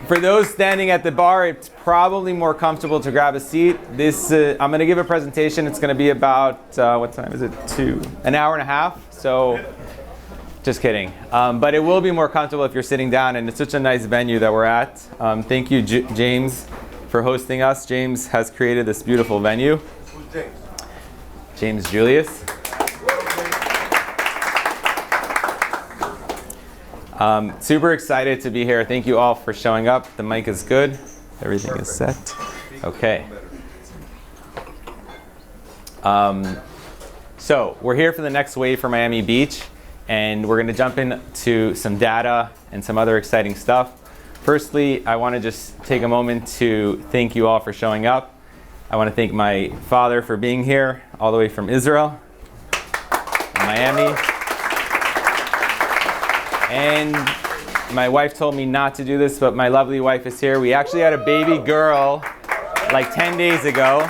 For those standing at the bar, it's probably more comfortable to grab a seat. I'm going to give a presentation. It's going to be about, what time is it? An hour and a half. So, just kidding. But it will be more comfortable if you're sitting down, and it's such a nice venue that we're at. Thank you, James, for hosting us. James has created this beautiful venue. Who's James? James Julius. Super excited to be here. Thank you all for showing up. The mic is good. Everything is set. Okay. So we're here for the next wave for Miami Beach, and we're going to jump into some data and some other exciting stuff. Firstly, I want to just take a moment to thank you all for showing up. I want to thank my father for being here all the way from Israel, Miami. And my wife told me not to do this, but my lovely wife is here. We actually had a baby girl like 10 days ago.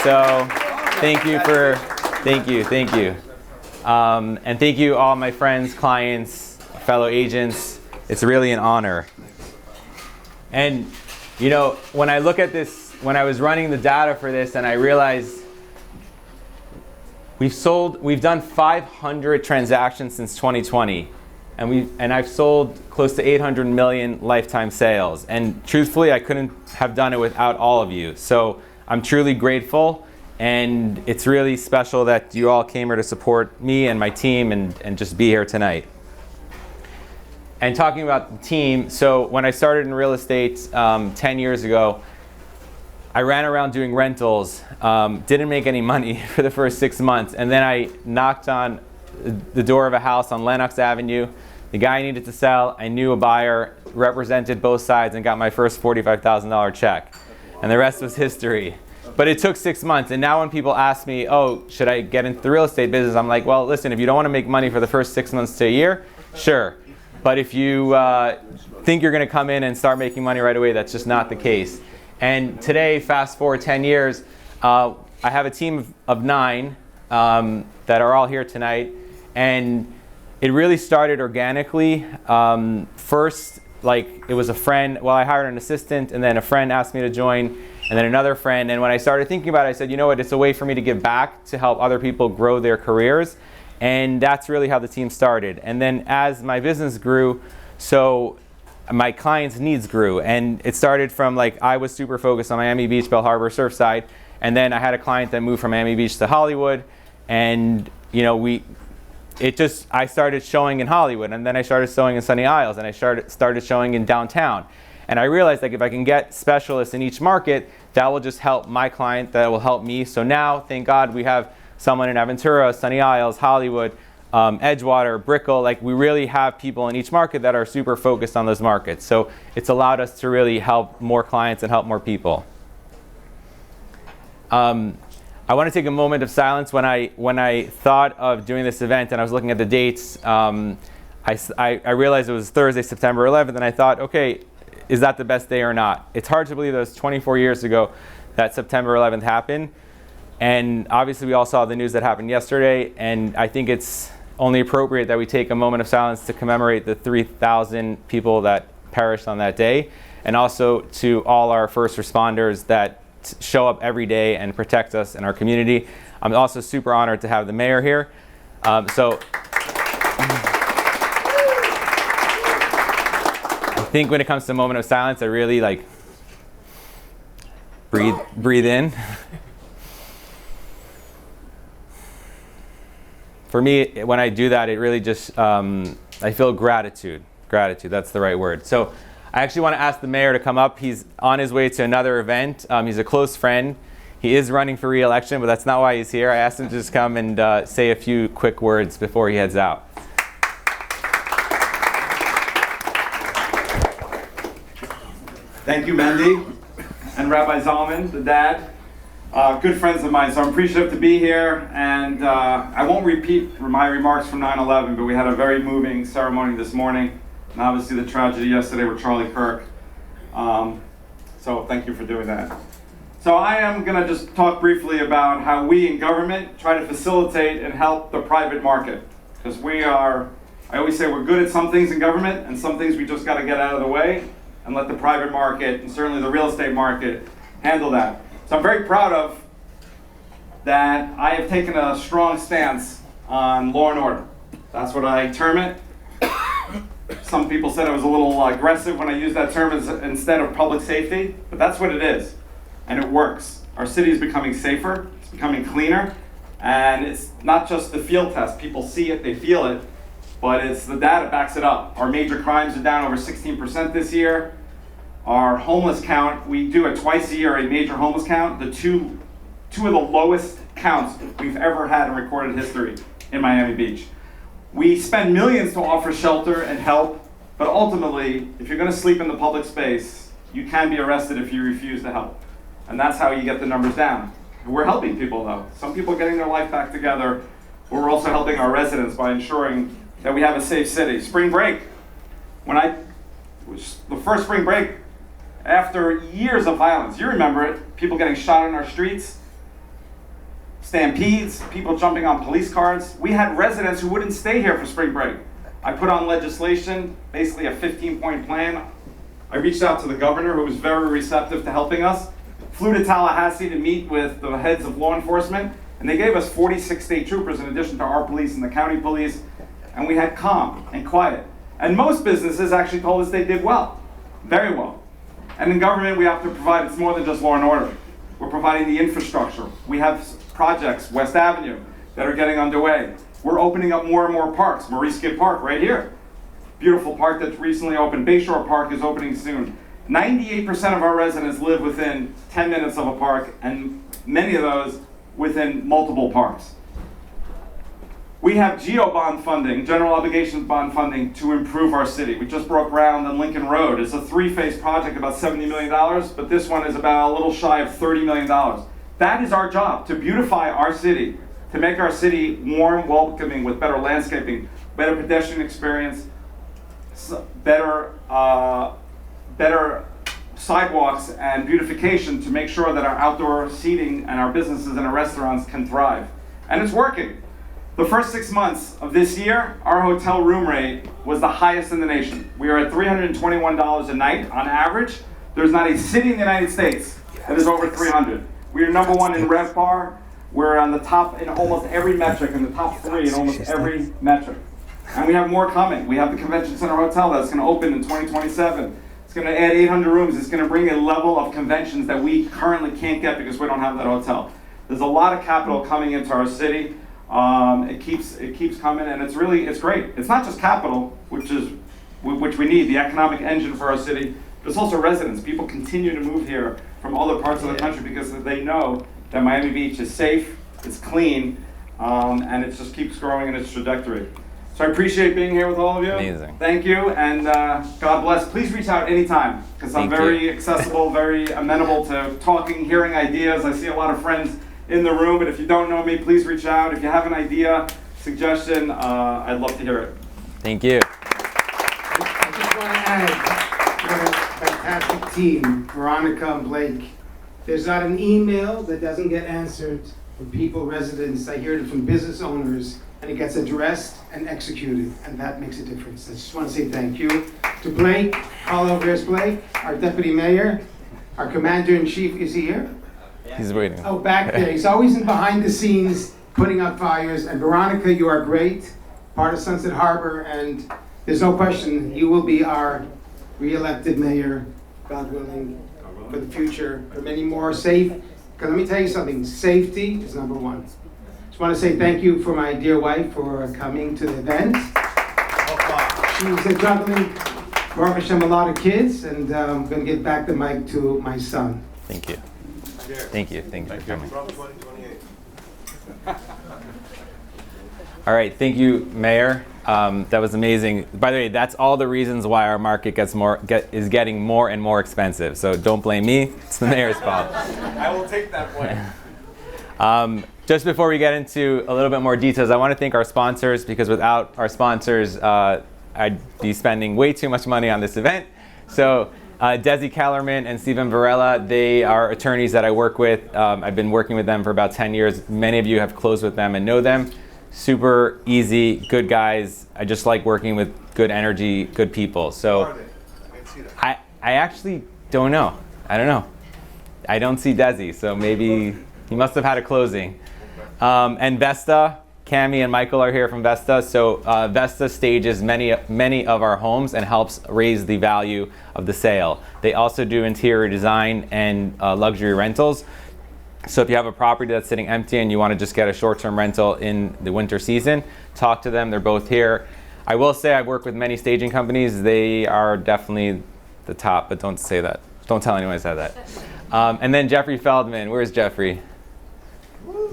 So thank you. And thank you all my friends, clients, fellow agents. It's really an honor. And you know, when I look at this, when I was running the data for this, and I realized we've done 500 transactions since 2020, and I've sold close to 800 million lifetime sales. And truthfully, I couldn't have done it without all of you. So I'm truly grateful, and it's really special that you all came here to support me and my team and just be here tonight. And talking about the team, so when I started in real estate 10 years ago, I ran around doing rentals, didn't make any money for the first 6 months, and then I knocked on the door of a house on Lenox Avenue. The guy needed to sell. I knew a buyer, represented both sides, and got my first $45,000 check. And the rest was history. But it took 6 months, and now when people ask me, oh, should I get into the real estate business? I'm like, well, listen, if you don't want to make money for the first 6 months to a year, sure. But if you think you're going to come in and start making money right away, that's just not the case. And today, fast forward 10 years, I have a team of 9 that are all here tonight. And it really started organically. First, like, it was a friend. Well, I hired an assistant, and then a friend asked me to join, and then another friend. And when I started thinking about it, I said, you know what, it's a way for me to give back to help other people grow their careers. And that's really how the team started. And then as my business grew, so my clients' needs grew, and it started from, like, I was super focused on Miami Beach, Bell Harbor, Surfside, and then I had a client that moved from Miami Beach to Hollywood, and you know, I started showing in Hollywood, and then I started showing in Sunny Isles, and I started showing in downtown, and I realized, like, if I can get specialists in each market, that will just help my client, that will help me. So now, thank God, we have someone in Aventura, Sunny Isles, Hollywood, Edgewater, Brickell. Like, we really have people in each market that are super focused on those markets. So it's allowed us to really help more clients and help more people. I want to take a moment of silence. When I thought of doing this event and I was looking at the dates, I realized it was Thursday, September 11th, and I thought, okay, is that the best day or not? It's hard to believe that it was 24 years ago that September 11th happened. And obviously we all saw the news that happened yesterday, and I think it's only appropriate that we take a moment of silence to commemorate the 3,000 people that perished on that day, and also to all our first responders that show up every day and protect us in our community. I'm also super honored to have the mayor here. I think when it comes to a moment of silence, I really breathe in. For me, when I do that, it really just, I feel gratitude. Gratitude, that's the right word. So I actually want to ask the mayor to come up. He's on his way to another event. He's a close friend. He is running for re-election, but that's not why he's here. I asked him to just come and say a few quick words before he heads out. Thank you, Mendy, and Rabbi Zalman, the dad. Good friends of mine, so I'm appreciative to be here. And I won't repeat my remarks from 9/11, but we had a very moving ceremony this morning. And obviously the tragedy yesterday with Charlie Kirk. So thank you for doing that. So I am going to just talk briefly about how we in government try to facilitate and help the private market. Because I I always say we're good at some things in government, and some things we just got to get out of the way and let the private market, and certainly the real estate market, handle that. So I'm very proud of that I have taken a strong stance on law and order. That's what I term it. Some people said I was a little aggressive when I used that term instead of public safety, but that's what it is, and it works. Our city is becoming safer, it's becoming cleaner, and it's not just the field test. People see it, they feel it, but it's the data backs it up. Our major crimes are down over 16% this year. Our homeless count, we do it twice a year, a major homeless count. The two of the lowest counts we've ever had in recorded history in Miami Beach. We spend millions to offer shelter and help, but ultimately, if you're going to sleep in the public space, you can be arrested if you refuse to help. And that's how you get the numbers down. We're helping people though. Some people are getting their life back together. We're also helping our residents by ensuring that we have a safe city. Spring break, it was the first spring break after years of violence. You remember it, people getting shot in our streets, stampedes, people jumping on police cars. We had residents who wouldn't stay here for spring break. I put on legislation, basically a 15-point plan. I reached out to the governor, who was very receptive to helping us. Flew to Tallahassee to meet with the heads of law enforcement, and they gave us 46 state troopers in addition to our police and the county police, and we had calm and quiet. And most businesses actually told us they did well, very well. And in government, we have to provide, it's more than just law and order. We're providing the infrastructure. We have projects, West Avenue, that are getting underway. We're opening up more and more parks. Maurice Gibb Park right here. Beautiful park that's recently opened. Bayshore Park is opening soon. 98% of our residents live within 10 minutes of a park, and many of those within multiple parks. We have GEO bond funding, general obligations bond funding, to improve our city. We just broke ground on Lincoln Road. It's a three-phase project, about $70 million, but this one is about a little shy of $30 million. That is our job, to beautify our city, to make our city warm, welcoming, with better landscaping, better pedestrian experience, better sidewalks and beautification, to make sure that our outdoor seating and our businesses and our restaurants can thrive. And it's working. The first 6 months of this year, our hotel room rate was the highest in the nation. We are at $321 a night on average. There's not a city in the United States that is over 300. We are number one in RevPAR. We're on the top in almost every metric, in the top 3 in almost every metric. And we have more coming. We have the Convention Center Hotel that's going to open in 2027. It's going to add 800 rooms. It's going to bring a level of conventions that we currently can't get because we don't have that hotel. There's a lot of capital coming into our city. It keeps coming, and it's great. It's not just capital, which we need, the economic engine for our city, but it's also residents. People continue to move here from other parts of the country because they know that Miami Beach is safe, it's clean, and it just keeps growing in its trajectory. So I appreciate being here with all of you. Amazing. Thank you, and God bless. Please reach out anytime, because I'm very accessible, very amenable to talking, hearing ideas. I see a lot of friends in the room, but if you don't know me, please reach out. If you have an idea, suggestion, I'd love to hear it. Thank you. I just want to add, what a fantastic team, Veronica and Blake. There's not an email that doesn't get answered from people, residents. I hear it from business owners, and it gets addressed and executed, and that makes a difference. I just want to say thank you to Blake. Hello, where's Blake? Our deputy mayor. Our commander-in-chief is here. He's waiting. Oh, back there. He's always in behind the scenes, putting out fires. And Veronica, you are great, part of Sunset Harbour, and there's no question you will be our re-elected mayor, God willing, for the future, for many more. Safe. Because let me tell you something, safety is number one. Just want to say thank you for my dear wife for coming to the event. She's juggling, Baruch Hashem, a lot of kids, and I'm going to give back the mic to my son. Thank you. Thank you. Thank you for coming. All right. Thank you, Mayor. That was amazing. By the way, that's all the reasons why our market is getting more and more expensive. So don't blame me. It's the mayor's fault. I will take that point. Just before we get into a little bit more details, I want to thank our sponsors, because without our sponsors, I'd be spending way too much money on this event. So Desi Kellerman and Stephen Varela, they are attorneys that I work with. I've been working with them for about 10 years. Many of you have closed with them and know them. super easy, good guys. I just like working with good energy, good people. So I actually don't know. I don't know. I don't see Desi, so maybe he must have had a closing. And Vesta, Cami and Michael are here from Vesta. So Vesta stages many of our homes and helps raise the value of the sale. They also do interior design and luxury rentals. So if you have a property that's sitting empty and you want to just get a short-term rental in the winter season, talk to them. They're both here. I will say I've worked with many staging companies. They are definitely the top, but don't say that. Don't tell anyone I said that. And then Jeffrey Feldman. Where's Jeffrey?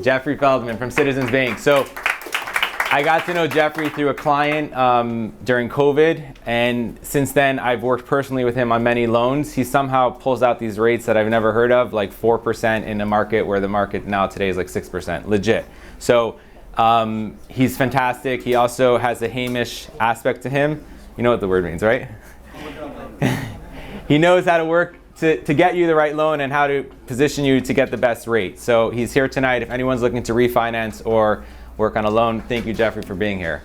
Jeffrey Feldman from Citizens Bank. So I got to know Jeffrey through a client during COVID, and since then I've worked personally with him on many loans. He somehow pulls out these rates that I've never heard of, like 4% in a market where the market now today is like 6%, legit. So he's fantastic. He also has a Hamish aspect to him. You know what the word means, right? He knows how to work to get you the right loan and how to position you to get the best rate. So he's here tonight if anyone's looking to refinance or work on a loan. Thank you, Jeffrey, for being here.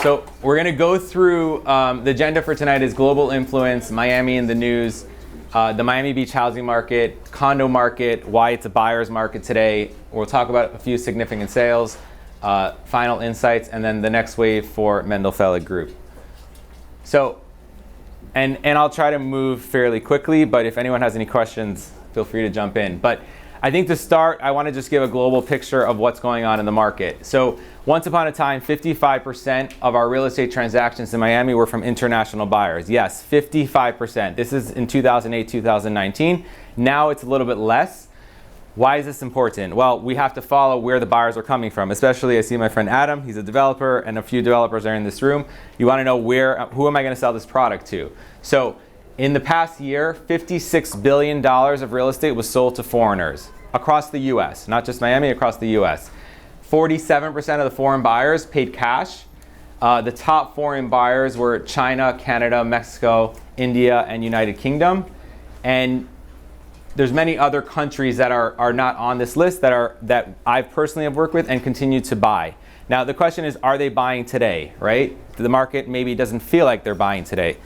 So we're going to go through, the agenda for tonight is global influence, Miami in the news, the Miami Beach housing market, condo market, why it's a buyer's market today. We'll talk about a few significant sales, final insights, and then the next wave for Mendel Fellig Group. So, and I'll try to move fairly quickly, but if anyone has any questions, feel free to jump in. But I think to start, I want to just give a global picture of what's going on in the market. So once upon a time, 55% of our real estate transactions in Miami were from international buyers. Yes, 55%. This is in 2008, 2019. Now it's a little bit less. Why is this important? Well, we have to follow where the buyers are coming from. Especially, I see my friend Adam, he's a developer, and a few developers are in this room. You want to know who am I going to sell this product to? So in the past year, $56 billion of real estate was sold to foreigners across the US, not just Miami, across the US. 47% of the foreign buyers paid cash. The top foreign buyers were China, Canada, Mexico, India, and United Kingdom. And there's many other countries that are not on this list that I personally have worked with and continue to buy. Now the question is, are they buying today, right? The market maybe doesn't feel like they're buying today.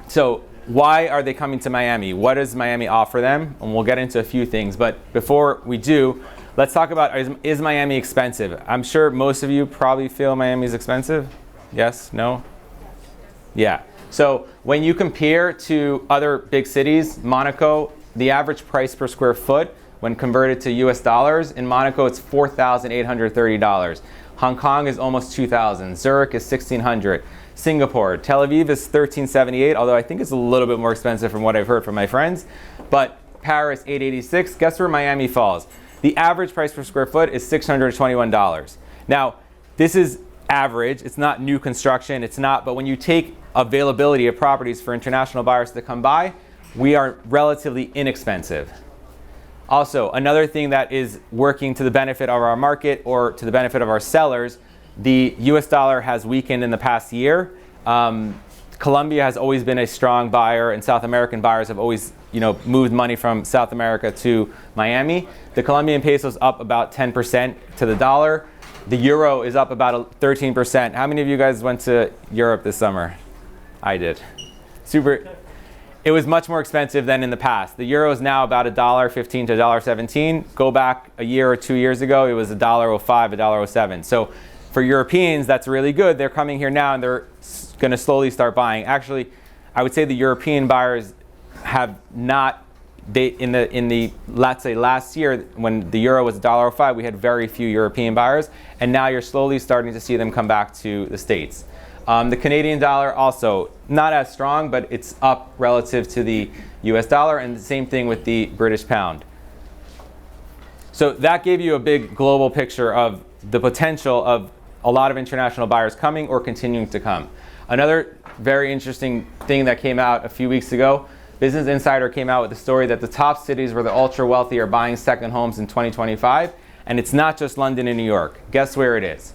So why are they coming to Miami? What does Miami offer them? And we'll get into a few things. But before we do, let's talk about, is Miami expensive? I'm sure most of you probably feel Miami is expensive. Yes? No? Yeah. So when you compare to other big cities, Monaco, the average price per square foot when converted to US dollars, in Monaco it's $4,830. Hong Kong is almost $2,000. Zurich is $1,600. Singapore, Tel Aviv is $1,378, although I think it's a little bit more expensive from what I've heard from my friends. But Paris, $886. Guess where Miami falls? The average price per square foot is $621. Now, this is average. It's not new construction. It's not, but when you take availability of properties for international buyers to come by, we are relatively inexpensive. Also, another thing that is working to the benefit of our market or to the benefit of our sellers, the US dollar has weakened in the past year. Colombia has always been a strong buyer, and South American buyers have always, moved money from South America to Miami. The Colombian peso is up about 10% to the dollar. The euro is up about 13%. How many of you guys went to Europe this summer? I did. It was much more expensive than in the past. The euro is now about $1.15 to $1.17. Go back a year or 2 years ago, it was $1.05, $1.07. So for Europeans, that's really good. They're coming here now and they're going to slowly start buying. Actually, I would say the European buyers have not, let's say last year when the euro was $1.05, we had very few European buyers, and now you're slowly starting to see them come back to the States. The Canadian dollar also not as strong, but it's up relative to the US dollar, and the same thing with the British pound. So that gave you a big global picture of the potential of a lot of international buyers coming or continuing to come. Another very interesting thing that came out a few weeks ago, Business Insider came out with a story that the top cities where the ultra wealthy are buying second homes in 2025, and it's not just London and New York. Guess where it is?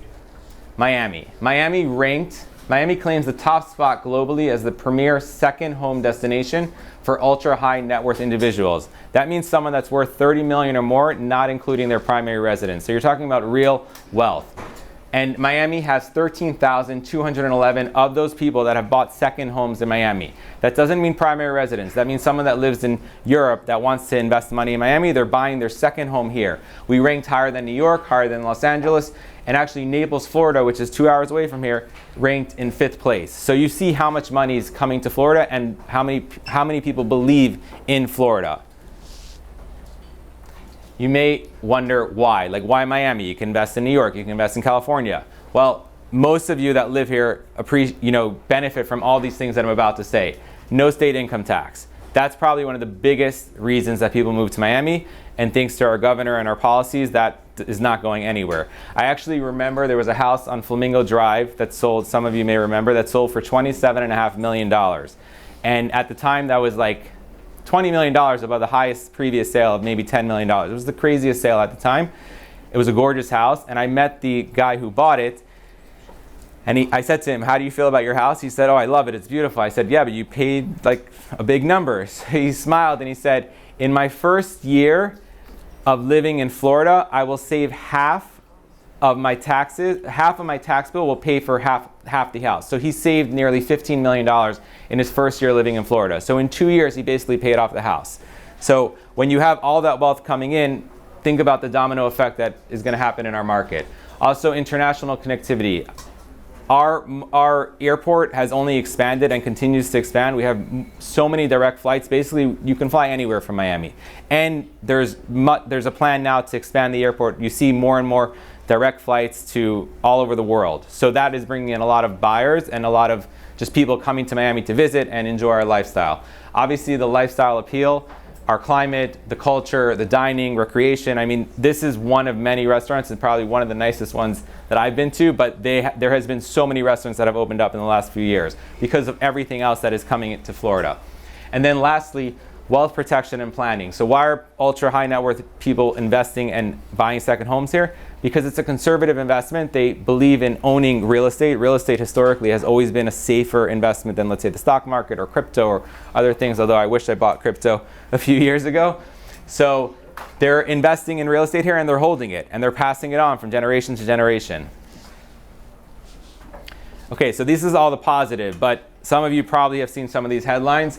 Miami. Miami ranked Miami claims the top spot globally as the premier second home destination for ultra-high net worth individuals. That means someone that's worth 30 million or more, not including their primary residence. So you're talking about real wealth. And Miami has 13,211 of those people that have bought second homes in Miami. That doesn't mean primary residence. That means someone that lives in Europe that wants to invest money in Miami, they're buying their second home here. We ranked higher than New York, higher than Los Angeles, and actually Naples, Florida, which is 2 hours away from here, ranked in 5th place. So you see how much money is coming to Florida and how many people believe in Florida. You may wonder why. Like, why Miami? You can invest in New York, you can invest in California. Well, most of you that live here benefit from all these things that I'm about to say. No state income tax. That's probably one of the biggest reasons that people move to Miami, and thanks to our governor and our policies, that is not going anywhere. I actually remember there was a house on Flamingo Drive that sold, some of you may remember, that sold for $27.5 million. And at the time, that was like $20 million above the highest previous sale of maybe $10 million. It was the craziest sale at the time. It was a gorgeous house, and I met the guy who bought it, and I said to him, how do you feel about your house? He said, oh, I love it, it's beautiful. I said, yeah, but you paid like a big number. So he smiled and he said, in my first year of living in Florida, I will save half of my taxes, half of my tax bill will pay for half the house. So he saved nearly $15 million in his first year living in Florida. So in 2 years, he basically paid off the house. So when you have all that wealth coming in, think about the domino effect that is going to happen in our market. Also, international connectivity. Our airport has only expanded and continues to expand. We have so many direct flights. Basically, you can fly anywhere from Miami. And there's a plan now to expand the airport. You see more and more direct flights to all over the world. So that is bringing in a lot of buyers and a lot of just people coming to Miami to visit and enjoy our lifestyle. Obviously, the lifestyle appeal, our climate, the culture, the dining, recreation. I mean, this is one of many restaurants and probably one of the nicest ones that I've been to, but there has been so many restaurants that have opened up in the last few years because of everything else that is coming into Florida. And then lastly, wealth protection and planning. So why are ultra high net worth people investing and buying second homes here? Because it's a conservative investment. They believe in owning real estate. Real estate historically has always been a safer investment than, let's say, the stock market or crypto or other things, although I wish I bought crypto a few years ago. So they're investing in real estate here and they're holding it and they're passing it on from generation to generation. Okay, so this is all the positive, but some of you probably have seen some of these headlines.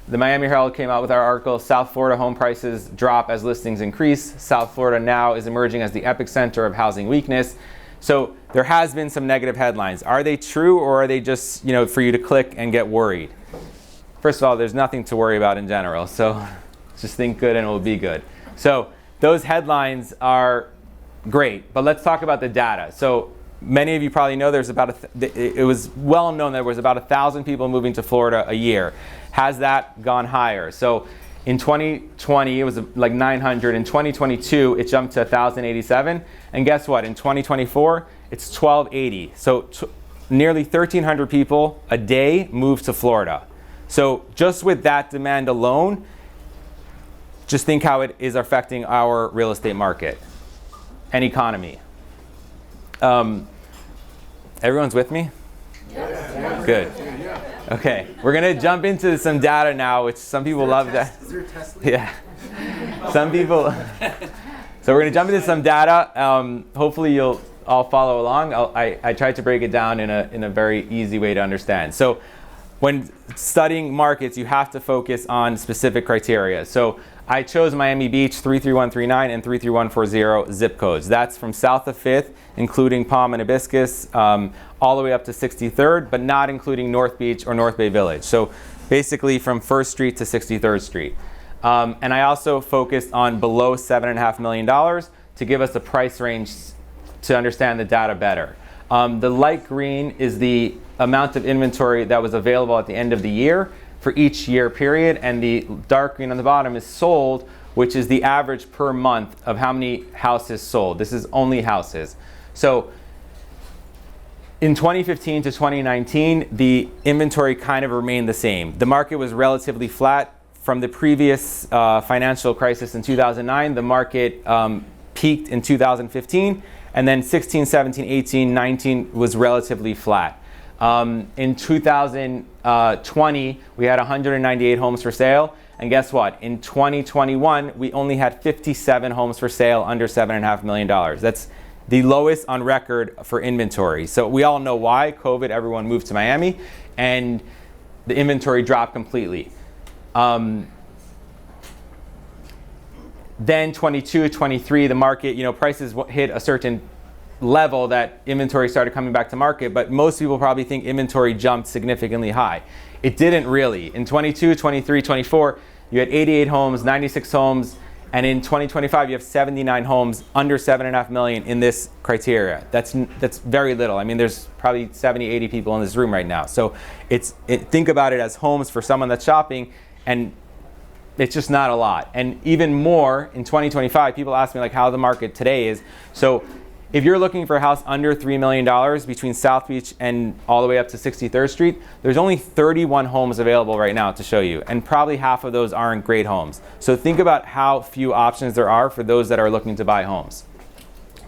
The Miami Herald came out with our article, South Florida home prices drop as listings increase. South Florida now is emerging as the epicenter of housing weakness. So there has been some negative headlines. Are they true, or are they just, for you to click and get worried? First of all, there's nothing to worry about in general. So just think good and it will be good. So those headlines are great, but let's talk about the data. So many of you probably know it was well known that there was about 1,000 people moving to Florida a year. Has that gone higher? So in 2020, it was like 900. In 2022, it jumped to 1,087. And guess what? In 2024, it's 1,280. So nearly 1,300 people a day move to Florida. So just with that demand alone, just think how it is affecting our real estate market and economy. Everyone's with me? Yes. Good. Okay, we're gonna jump into some data now, which some people love that. Is there a test? Yeah. Some people. So we're gonna jump into some data. Hopefully you'll all follow along. I tried to break it down in a very easy way to understand. So when studying markets, you have to focus on specific criteria. So I chose Miami Beach 33139 and 33140 zip codes. That's from south of 5th, including Palm and Hibiscus, all the way up to 63rd, but not including North Beach or North Bay Village. So basically from 1st Street to 63rd Street. And I also focused on below $7.5 million to give us a price range to understand the data better. The light green is the amount of inventory that was available at the end of the year for each year period, and the dark green on the bottom is sold, which is the average per month of how many houses sold. This is only houses. So in 2015 to 2019, the inventory kind of remained the same. The market was relatively flat. From the previous financial crisis in 2009, the market peaked in 2015, and then 16, 17, 18, 19 was relatively flat. In 2020, we had 198 homes for sale. And guess what? In 2021, we only had 57 homes for sale under $7.5 million. That's the lowest on record for inventory. So we all know why. COVID, everyone moved to Miami, and the inventory dropped completely. Then 22, 23, the market, prices hit a certain level that inventory started coming back to market, but most people probably think inventory jumped significantly high. It didn't really. In 22, 23, 24, you had 88 homes, 96 homes, and in 2025, you have 79 homes under $7.5 million in this criteria. That's very little. I mean, there's probably 70, 80 people in this room right now. So think about it as homes for someone that's shopping, and it's just not a lot. And even more in 2025, people ask me like how the market today is. So if you're looking for a house under $3 million between South Beach and all the way up to 63rd Street, there's only 31 homes available right now to show you. And probably half of those aren't great homes. So think about how few options there are for those that are looking to buy homes.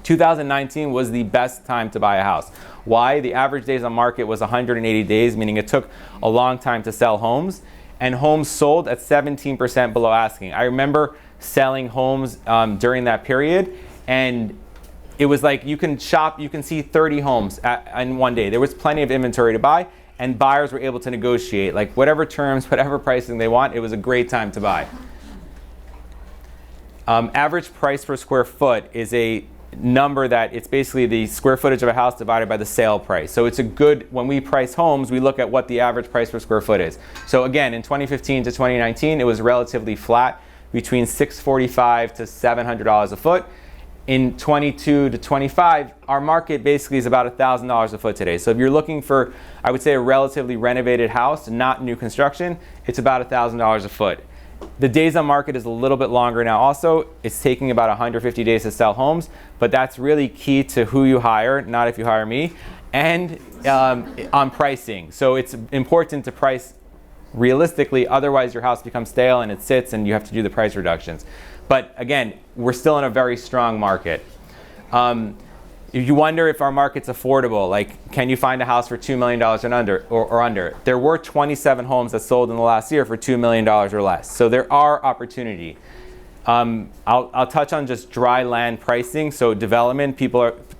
2019 was the best time to buy a house. Why? The average days on market was 180 days, meaning it took a long time to sell homes. And homes sold at 17% below asking. I remember selling homes during that period, and it was like you can see 30 homes in one day. There was plenty of inventory to buy, and buyers were able to negotiate like whatever terms, whatever pricing they want. It was a great time to buy. Average price per square foot is a number that it's basically the square footage of a house divided by the sale price. So it's a good, when we price homes, we look at what the average price per square foot is. So again, in 2015 to 2019, it was relatively flat between $645 to $700 a foot. In 22 to 25, our market basically is about $1,000 a foot today. So if you're looking for, I would say, a relatively renovated house, not new construction, it's about $1,000 a foot. The days on market is a little bit longer now also. It's taking about 150 days to sell homes, but that's really key to who you hire, not if you hire me, and on pricing. So it's important to price realistically, otherwise your house becomes stale and it sits and you have to do the price reductions. But again, we're still in a very strong market. If you wonder if our market's affordable, like can you find a house for $2 million and under, or under? There were 27 homes that sold in the last year for $2 million or less. So there are opportunity. I'll touch on just dry land pricing. So development,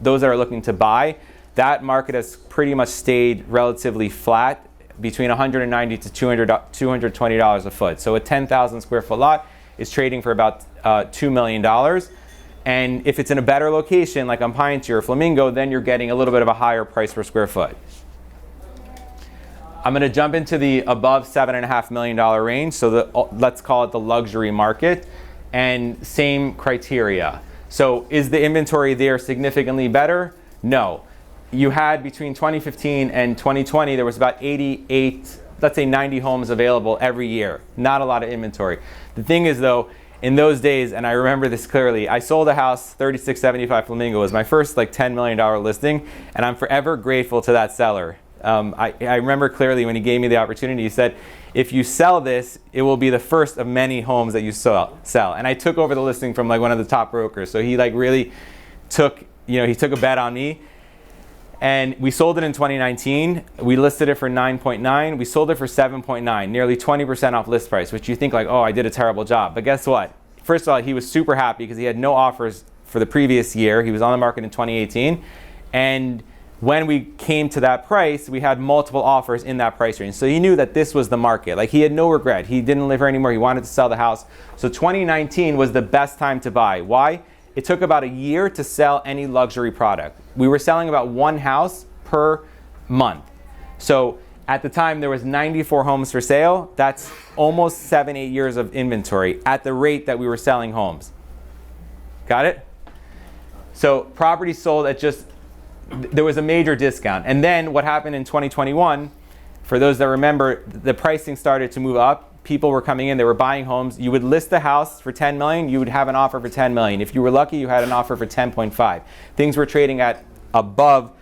those that are looking to buy, that market has pretty much stayed relatively flat between $190 to $220 a foot. So a 10,000 square foot lot is trading for about $2 million. And if it's in a better location, like on Pine Tree or Flamingo, then you're getting a little bit of a higher price per square foot. I'm going to jump into the above $7.5 million range. So let's call it the luxury market, and same criteria. So is the inventory there significantly better? No. You had between 2015 and 2020, there was about 88, let's say 90 homes available every year. Not a lot of inventory. The thing is though, in those days, and I remember this clearly, I sold a house, 3675 Flamingo, was my first like $10 million listing, and I'm forever grateful to that seller. I remember clearly when he gave me the opportunity, he said, if you sell this, it will be the first of many homes that you sell. And I took over the listing from like one of the top brokers. So he like really took, he took a bet on me. And we sold it in 2019. We listed it for 9.9. We sold it for 7.9, nearly 20% off list price, which you think like, oh, I did a terrible job. But guess what? First of all, he was super happy because he had no offers for the previous year. He was on the market in 2018. And when we came to that price, we had multiple offers in that price range. So he knew that this was the market. Like he had no regret. He didn't live here anymore. He wanted to sell the house. So 2019 was the best time to buy. Why? It took about a year to sell any luxury product. We were selling about one house per month. So at the time there was 94 homes for sale. That's almost 7-8 years of inventory at the rate that we were selling homes. Got it? So property sold at there was a major discount. And then what happened in 2021, for those that remember, the pricing started to move up. People were coming in, they were buying homes. You would list the house for 10 million, you would have an offer for 10 million. If you were lucky, you had an offer for 10.5. Things were trading at above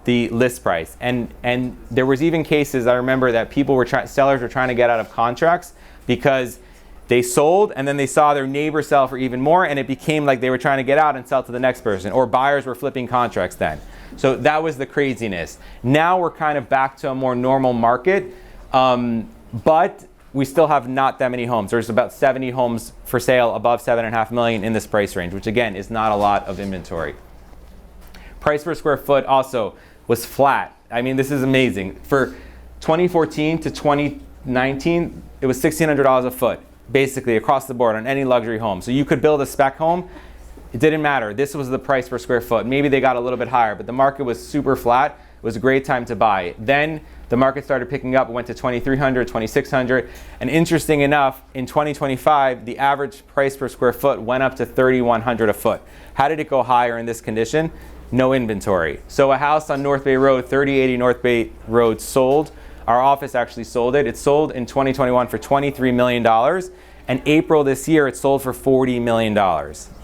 the list price. And there was even cases, I remember, that sellers were trying to get out of contracts because they sold and then they saw their neighbor sell for even more, and it became like they were trying to get out and sell to the next person, or buyers were flipping contracts then. So that was the craziness. Now we're kind of back to a more normal market, but we still have not that many homes. There's about 70 homes for sale above 7.5 million in this price range, which again is not a lot of inventory. Price per square foot also was flat. I mean, this is amazing. For 2014 to 2019, it was $1,600 a foot, basically across the board on any luxury home. So you could build a spec home. It didn't matter. This was the price per square foot. Maybe they got a little bit higher, but the market was super flat. It was a great time to buy. Then the market started picking up. It went to 2,300, 2,600. And interesting enough, in 2025, the average price per square foot went up to 3,100 a foot. How did it go higher in this condition? No inventory. So a house on North Bay Road, 3080 North Bay Road sold. Our office actually sold it. It sold in 2021 for $23 million. And April this year, it sold for $40 million.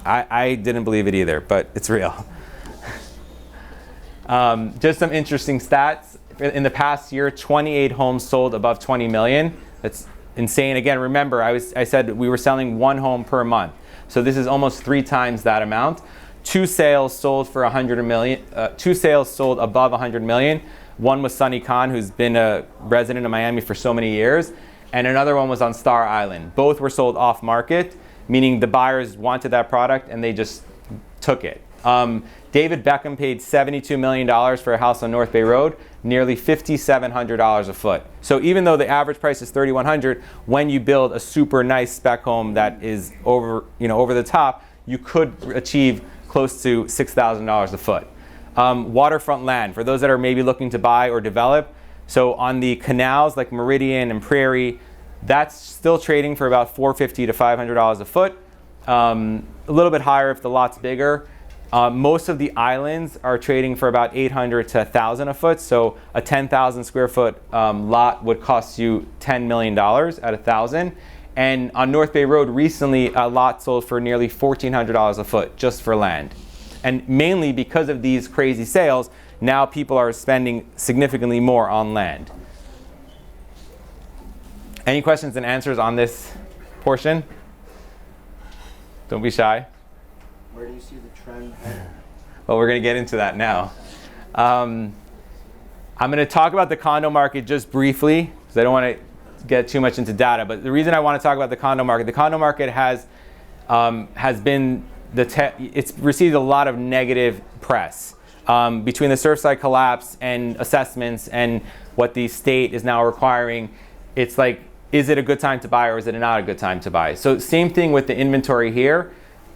I didn't believe it either, but it's real. Just some interesting stats. In the past year, 28 homes sold above 20 million. That's insane. Again, remember, I said we were selling one home per month. So this is almost 3 times that amount. 2 sales sold for 100 million. 2 sales sold above 100 million. One was Sunny Khan, who's been a resident of Miami for so many years. And another one was on Star Island. Both were sold off market, meaning the buyers wanted that product and they just took it. David Beckham paid $72 million for a house on North Bay Road, nearly $5,700 a foot. So even though the average price is $3,100, when you build a super nice spec home that is over the top, you could achieve close to $6,000 a foot. Waterfront land, for those that are maybe looking to buy or develop. So on the canals like Meridian and Prairie, that's still trading for about $450 to $500 a foot. A little bit higher if the lot's bigger. Most of the islands are trading for about $800 to $1,000 a foot. So a 10,000 square foot lot would cost you $10 million at $1,000. And on North Bay Road recently, a lot sold for nearly $1,400 a foot just for land. And mainly because of these crazy sales, now people are spending significantly more on land. Any questions and answers on this portion? Don't be shy. Where do you see the trend heading? Well, we're going to get into that now. I'm going to talk about the condo market just briefly, because I don't want to get too much into data. But the reason I want to talk about the condo market has been, it's received a lot of negative press. Between the Surfside collapse and assessments and what the state is now requiring, it's like, is it a good time to buy or is it not a good time to buy? So same thing with the inventory here.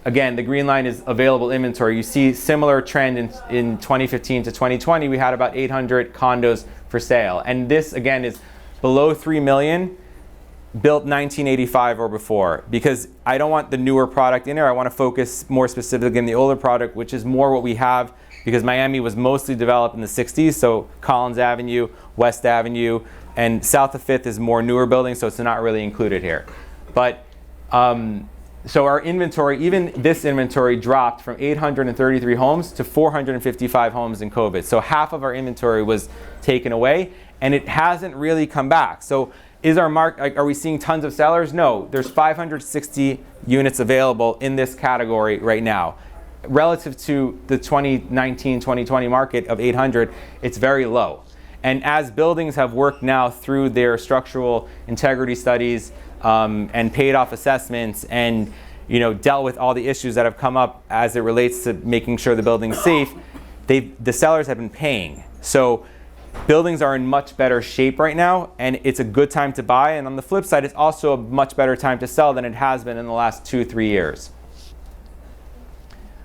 Again, the green line is available inventory. You see similar trend in 2015 to 2020. We had about 800 condos for sale. And this, again, is below 3 million, built 1985 or before. Because I don't want the newer product in there. I want to focus more specifically on the older product, which is more what we have, because Miami was mostly developed in the 60s. So Collins Avenue, West Avenue, and south of 5th is more newer buildings, so it's not really included here. But so our inventory, even this inventory dropped from 833 homes to 455 homes in COVID. So half of our inventory was taken away, and it hasn't really come back. So is our are we seeing tons of sellers? No, there's 560 units available in this category right now. Relative to the 2019-2020 market of 800, it's very low. And as buildings have worked now through their structural integrity studies, and paid off assessments and dealt with all the issues that have come up as it relates to making sure the building's safe, the sellers have been paying. So buildings are in much better shape right now, and it's a good time to buy. And on the flip side, it's also a much better time to sell than it has been in the last 2-3 years.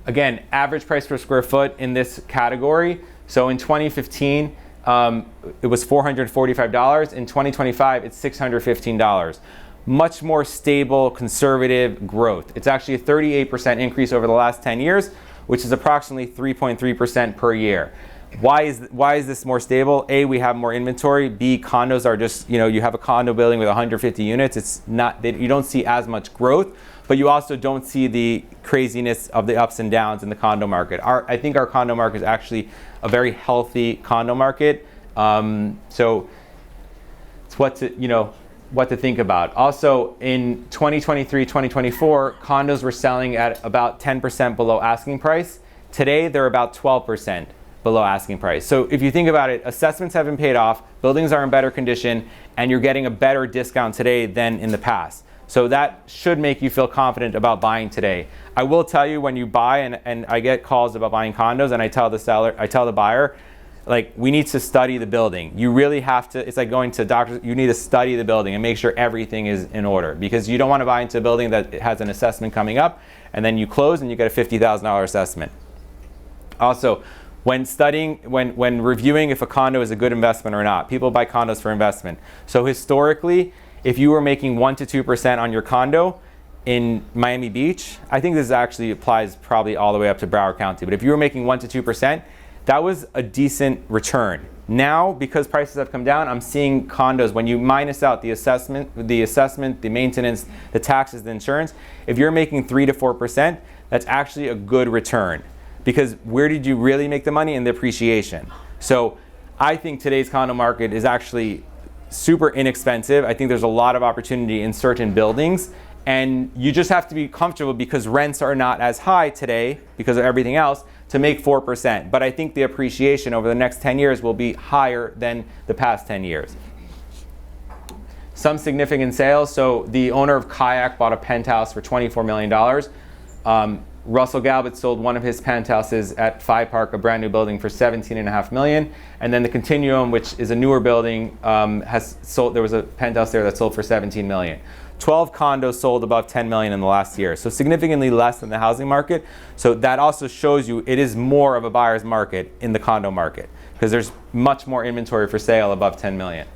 Again, average price per square foot in this category. So in 2015, it was $445. In 2025, it's $615. Much more stable, conservative growth. It's actually a 38% increase over the last 10 years, which is approximately 3.3% per year. Why is this more stable? A, we have more inventory. B, condos are just, you have a condo building with 150 units. It's not, you don't see as much growth, but you also don't see the craziness of the ups and downs in the condo market. I think our condo market is actually a very healthy condo market. So it's what to think about. Also, in 2023, 2024, condos were selling at about 10% below asking price. Today, they're about 12% below asking price. So if you think about it, assessments have been paid off, buildings are in better condition, and you're getting a better discount today than in the past. So that should make you feel confident about buying today. I will tell you, when you buy, and I get calls about buying condos, and I tell the buyer, like, we need to study the building. You really have to, it's like going to doctors, you need to study the building and make sure everything is in order, because you don't want to buy into a building that has an assessment coming up and then you close and you get a $50,000 assessment. Also, when studying, when reviewing if a condo is a good investment or not, people buy condos for investment. So historically, if you were making 1 to 2% on your condo in Miami Beach, I think this actually applies probably all the way up to Broward County, but if you were making 1 to 2%, that was a decent return. Now, because prices have come down, I'm seeing condos, when you minus out the assessment, the maintenance, the taxes, the insurance, if you're making 3 to 4%, that's actually a good return. Because where did you really make the money? In the appreciation. So I think today's condo market is actually super inexpensive. I think there's a lot of opportunity in certain buildings, and you just have to be comfortable, because rents are not as high today because of everything else, to make 4%. But I think the appreciation over the next 10 years will be higher than the past 10 years. Some significant sales. So the owner of Kayak bought a penthouse for $24 million. Russell Galbert sold one of his penthouses at Five Park, a brand new building, for $17.5 million. And then the Continuum, which is a newer building, has sold. There was a penthouse there that sold for $17 million. 12 condos sold above $10 million in the last year, so significantly less than the housing market. So that also shows you it is more of a buyer's market in the condo market, because there's much more inventory for sale above $10 million.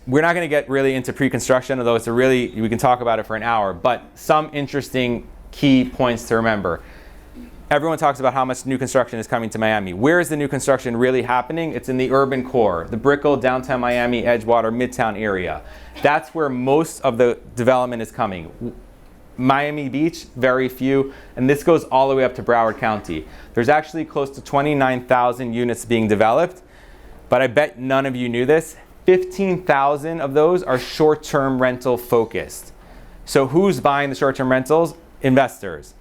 We're not going to get really into pre-construction, although it's we can talk about it for an hour, but some interesting key points to remember. Everyone talks about how much new construction is coming to Miami. Where is the new construction really happening? It's in the urban core, the Brickell, downtown Miami, Edgewater, Midtown area. That's where most of the development is coming. Miami Beach, very few, and this goes all the way up to Broward County. There's actually close to 29,000 units being developed, but I bet none of you knew this. 15,000 of those are short-term rental focused. So who's buying the short-term rentals? Investors.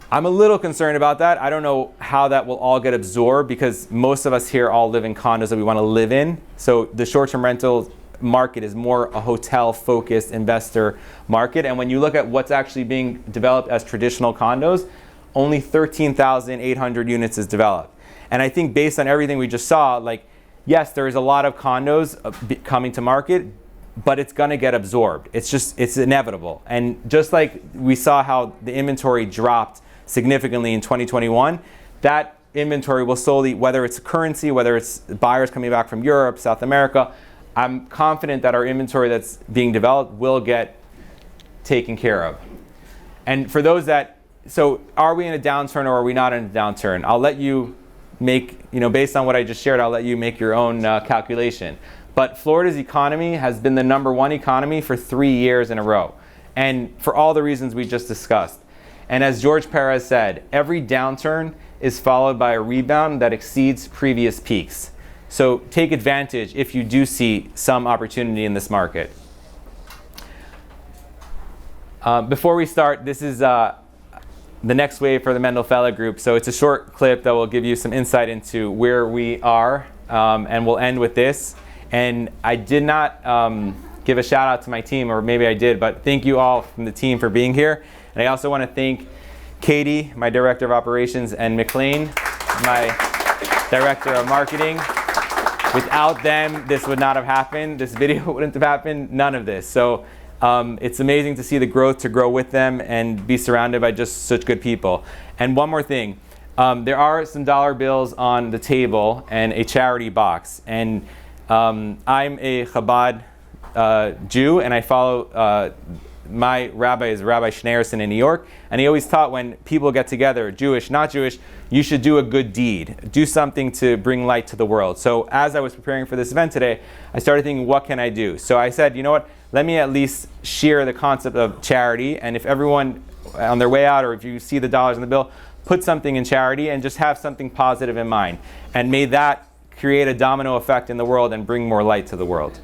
I'm a little concerned about that. I don't know how that will all get absorbed, because most of us here all live in condos that we want to live in. So the short-term rental market is more a hotel-focused investor market. And when you look at what's actually being developed as traditional condos, only 13,800 units is developed. And I think based on everything we just saw, like, yes, there is a lot of condos coming to market, but it's going to get absorbed. It's inevitable. And just like we saw how the inventory dropped significantly in 2021, that inventory will slowly, whether it's currency, whether it's buyers coming back from Europe, South America, I'm confident that our inventory that's being developed will get taken care of. And for those so are we in a downturn or are we not in a downturn? I'll let you make, based on what I just shared, I'll let you make your own calculation. But Florida's economy has been the #1 economy for 3 years in a row, and for all the reasons we just discussed. And as George Perez said, every downturn is followed by a rebound that exceeds previous peaks. So take advantage if you do see some opportunity in this market. Before we start, this is the next wave for the Mendel Fellig Group. So it's a short clip that will give you some insight into where we are, and we'll end with this. And I did not give a shout out to my team, or maybe I did, but thank you all from the team for being here. And I also want to thank Katie, my Director of Operations, and McLean, my Director of Marketing. Without them, this would not have happened. This video wouldn't have happened. None of this. So it's amazing to see the growth, to grow with them and be surrounded by just such good people. And one more thing. There are some dollar bills on the table and a charity box. And I'm a Chabad Jew, and I follow my rabbi is Rabbi Schneerson in New York, and he always taught when people get together, Jewish, not Jewish, you should do a good deed. Do something to bring light to the world. So as I was preparing for this event today, I started thinking, what can I do? So I said, you know what, let me at least share the concept of charity, and if everyone on their way out, or if you see the dollars on the bill, put something in charity and just have something positive in mind. And may that create a domino effect in the world and bring more light to the world.